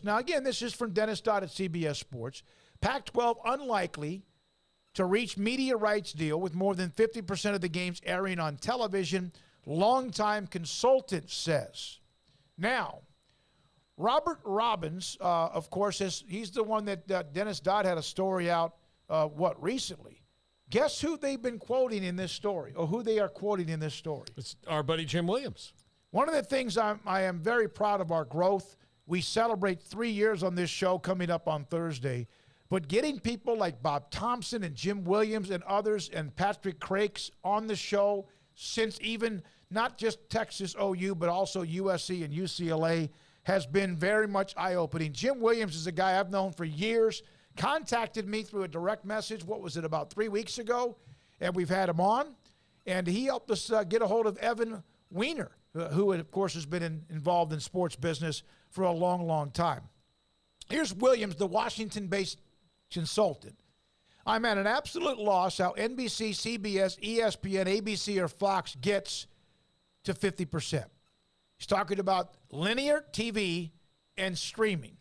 Now, again, this is from Dennis Dodd at CBS Sports. Pac-12 unlikely to reach media rights deal with more than 50% of the games airing on television, longtime consultant says. Now, Robert Robbins, of course, he's the one that Dennis Dodd had a story out, recently. Guess who they've been quoting in this story, or who they are quoting in this story? It's our buddy Jim Williams. One of the things I am very proud of our growth. We celebrate 3 years on this show coming up on Thursday. But getting people like Bob Thompson and Jim Williams and others and Patrick Crakes on the show since even not just Texas OU, but also USC and UCLA has been very much eye-opening. Jim Williams is a guy I've known for years, contacted me through a direct message, about 3 weeks ago, and we've had him on. And he helped us get a hold of Evan Weiner, who, of course, has been involved in sports business for a long, long time. Here's Williams, the Washington-based consultant. I'm at an absolute loss how NBC, CBS, ESPN, ABC, or Fox gets to 50%. He's talking about linear TV and streaming.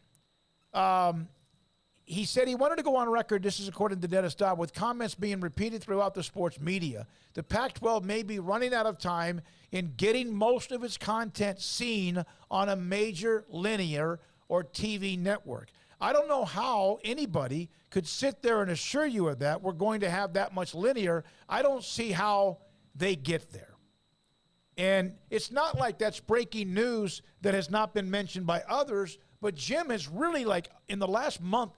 He said he wanted to go on record, this is according to Dennis Dodd, with comments being repeated throughout the sports media. The Pac-12 may be running out of time in getting most of its content seen on a major linear or TV network. I don't know how anybody could sit there and assure you of that. We're going to have that much linear. I don't see how they get there. And it's not like that's breaking news that has not been mentioned by others, but Jim has really, in the last month,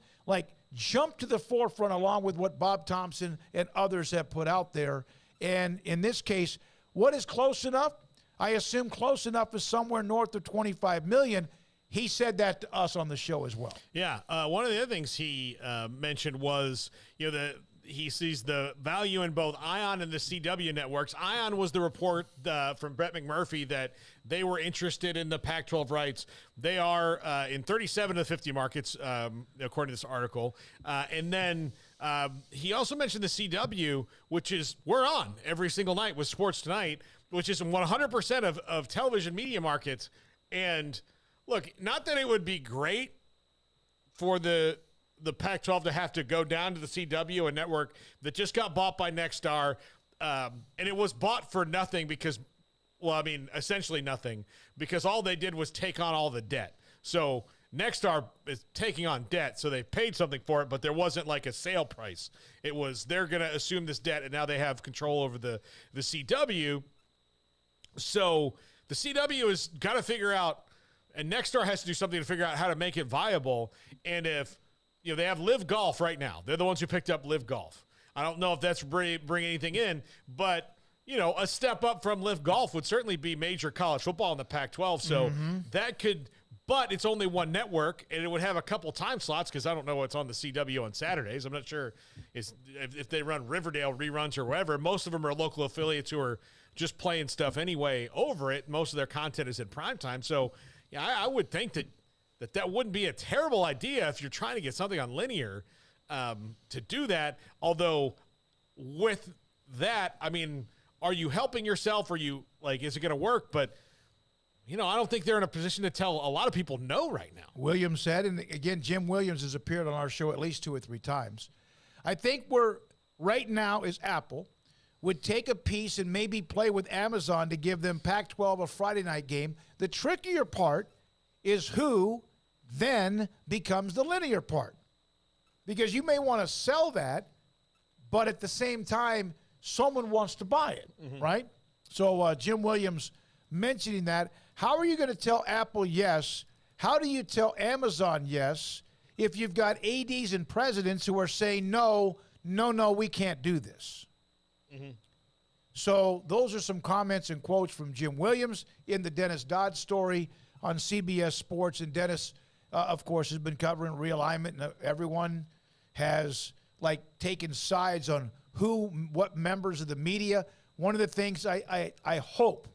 jumped to the forefront along with what Bob Thompson and others have put out there. And in this case, what is close enough? I assume close enough is somewhere north of 25 million. He said that to us on the show as well. Yeah, one of the other things he mentioned was, he sees the value in both ION and the CW networks. ION was the report from Brett McMurphy that they were interested in the Pac-12 rights. They are in 37 of the 50 markets, according to this article. And then he also mentioned the CW, which is we're on every single night with Sports Tonight, which is 100% of television media markets. And look, not that it would be great for the Pac-12 to have to go down to the CW, a network that just got bought by Nexstar, and it was bought for nothing because, essentially nothing, because all they did was take on all the debt. So Nexstar is taking on debt, so they paid something for it, but there wasn't a sale price. It was they're going to assume this debt, and now they have control over the CW. So the CW has got to figure out, and Nexstar has to do something to figure out how to make it viable. And if they have Live Golf right now. They're the ones who picked up Live Golf. I don't know if that's bring anything in, but, a step up from Live Golf would certainly be major college football in the Pac-12. So that could, but it's only one network, and it would have a couple time slots because I don't know what's on the CW on Saturdays. I'm not sure if they run Riverdale reruns or whatever. Most of them are local affiliates who are just playing stuff anyway over it. Most of their content is in primetime. So, yeah, I would think that wouldn't be a terrible idea if you're trying to get something on linear to do that. Although with that, are you helping yourself? Or you is it going to work? But, I don't think they're in a position to tell a lot of people no right now. Williams said, and again, Jim Williams has appeared on our show at least 2 or 3 times. I think we're right now is Apple would take a piece and maybe play with Amazon to give them Pac-12 a Friday night game. The trickier part is who then becomes the linear part. Because you may want to sell that, but at the same time, someone wants to buy it, right? So Jim Williams mentioning that. How are you going to tell Apple yes? How do you tell Amazon yes if you've got ADs and presidents who are saying, no, we can't do this? So those are some comments and quotes from Jim Williams in the Dennis Dodd story on CBS Sports. And Dennis, of course, has been covering realignment, and everyone has taken sides on what members of the media. One of the things I hope,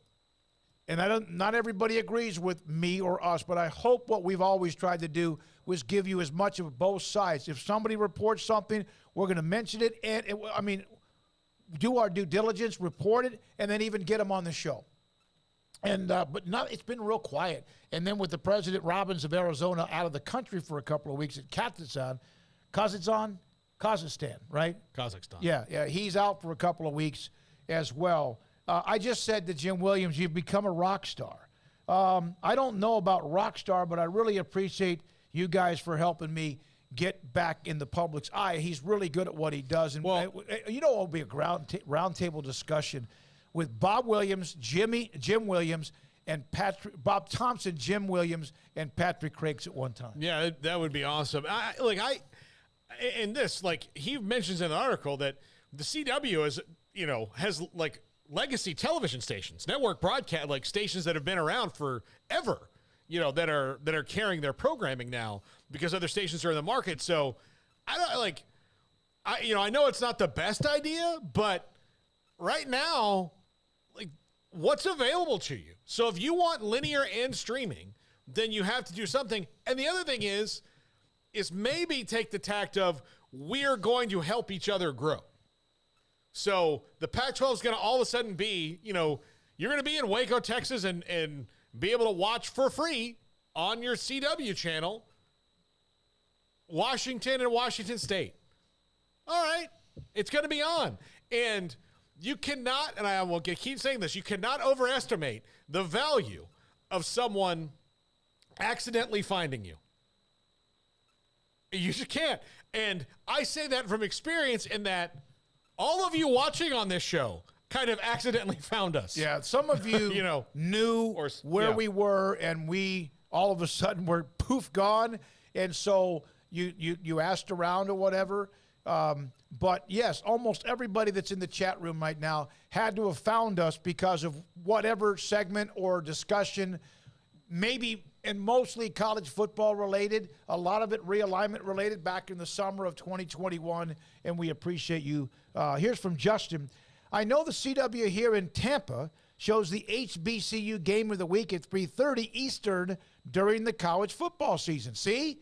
and not everybody agrees with me or us, but I hope what we've always tried to do was give you as much of both sides. If somebody reports something, we're going to mention it, and do our due diligence, report it, and then even get them on the show. And but not, it's been real quiet. And then with the President Robbins of Arizona out of the country for a couple of weeks at Kazakhstan, right? Kazakhstan. Yeah, he's out for a couple of weeks as well. I just said to Jim Williams, you've become a rock star. I don't know about rock star, but I really appreciate you guys for helping me get back in the public's eye. He's really good at what he does. And, it'll be a roundtable discussion with Bob Williams, Jim Williams, and Bob Thompson, Jim Williams, and Patrick Crakes at one time. Yeah, that would be awesome. He mentions in the article that the CW has legacy television stations, network broadcast, like stations that have been around forever, that are carrying their programming now because other stations are in the market. So I know it's not the best idea, but right now, what's available to you? So if you want linear and streaming, then you have to do something. And the other thing is maybe take the tact of we're going to help each other grow. So the Pac-12 is going to all of a sudden be, you're going to be in Waco, Texas, and be able to watch for free on your CW channel Washington and Washington State. All right. It's going to be on. And you cannot, and I will keep saying this, you cannot overestimate the value of someone accidentally finding you. You just can't. And I say that from experience in that all of you watching on this show kind of accidentally found us. Yeah, some of you knew where we were, and we all of a sudden were poof gone. And so you asked around or whatever. But yes, almost everybody that's in the chat room right now had to have found us because of whatever segment or discussion, maybe and mostly college football related, a lot of it realignment related back in the summer of 2021, and we appreciate you. Here's from Justin. I know the CW here in Tampa shows the HBCU game of the week at 3:30 Eastern during the college football season. See?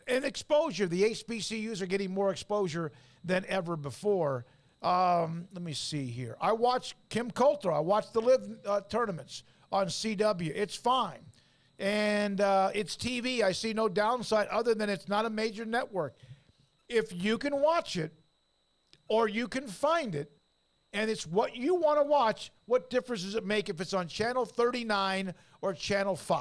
And exposure. The HBCUs are getting more exposure than ever before. Let me see here. I watched Kim Coulter. I watched the Live tournaments on CW. It's fine. And it's TV. I see no downside other than it's not a major network. If you can watch it or you can find it and it's what you want to watch, what difference does it make if it's on Channel 39 or Channel 5?